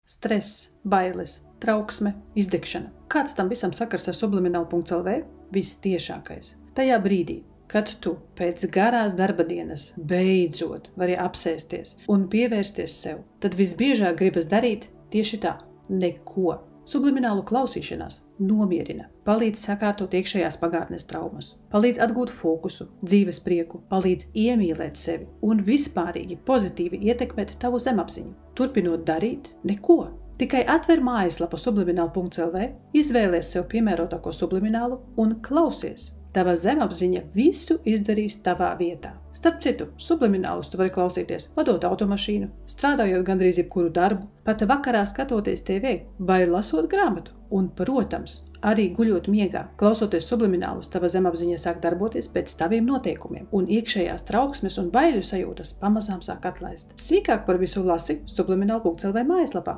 stress, bailes, trauksme, izdegšana. Kāds tam visam sakars ar subliminal.lv? Vistiešākais. Tajā brīdī, kad tu pēc garās darba dienas beidzot vari apsēsties un pievērsties sev, tad visbiežāk gribas darīt tieši tā – neko. Subliminālu klausīšanās nomierina, palīdz sakārtot iekšējās pagātnes traumas, palīdz atgūt fokusu, dzīves prieku, palīdz iemīlēt sevi un vispārīgi pozitīvi ietekmēt tavu zemapziņu. Turpinot darīt neko. Tikai atver mājaslapu subliminal.lv, izvēlies sev piemērotāko subliminālu un klausies. Tava zemapziņa visu izdarīs tavā vietā. Starp citu, subliminālus tu vari klausīties, vadot automašīnu, strādājot gandrīz jebkuru darbu, pat vakarā skatoties TV vai lasot grāmatu. Un, protams, arī guļot miegā. Klausoties subliminālus, tava zemapziņa sāk darboties pēc taviem noteikumiem, un iekšējās trauksmes un baiļu sajūtas pamazām sāk atlaist. Sīkāk par visu lasi subliminal.lv mājaslapā.